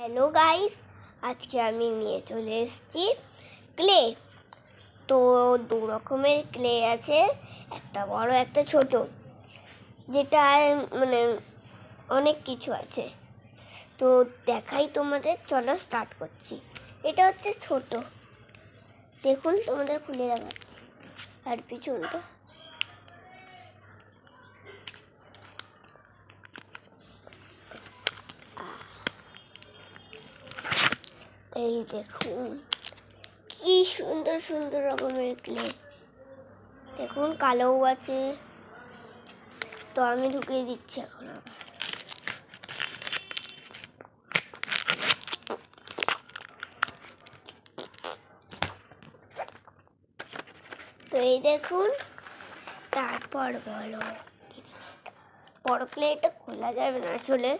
Hello guys, আজকে আমি নিয়ে চলে এসেছি ক্লে। তো দু রকমের ক্লে আছে, একটা বড় একটা ছোট, যেটা মানে অনেক কিছু আছে। তো দেখাই তোমাদের, চলো স্টার্ট করছি। এটা হচ্ছে ছোট, দেখুন তোমাদের খুলে দেখাচ্ছি। আর পিছনটা এই দেখুন, কি সুন্দর সুন্দর রকমের ক্লে। দেখুন কালোও আছে। তো আমি ঢুকিয়ে দিচ্ছি এখন। তো এই দেখুন, তারপর বলো, বড় ক্লেটা খোলা যাবে না আসলে,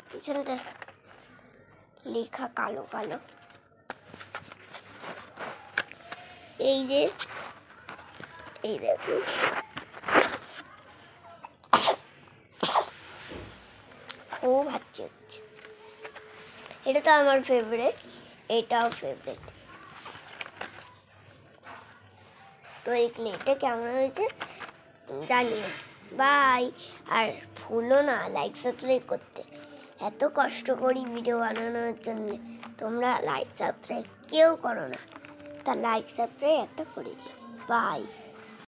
পিছনটা লেখা কালো কালো। এই যে এই দেখুন, ও ভাবছি হচ্ছে, এটা তো আমার ফেভারিট, এটাও ফেভারিট। তো এই ক্লেটা কেমন হয়েছে জানিও। বাই। আর ভুলো না লাইক সাবস্ক্রাইব করতে, এত কষ্ট করি ভিডিও বানানোর জন্য, তোমরা লাইক সাবস্ক্রাইব কেউ করো না, তা লাইক সাবস্ক্রাইব একটা করে দিও। বাই।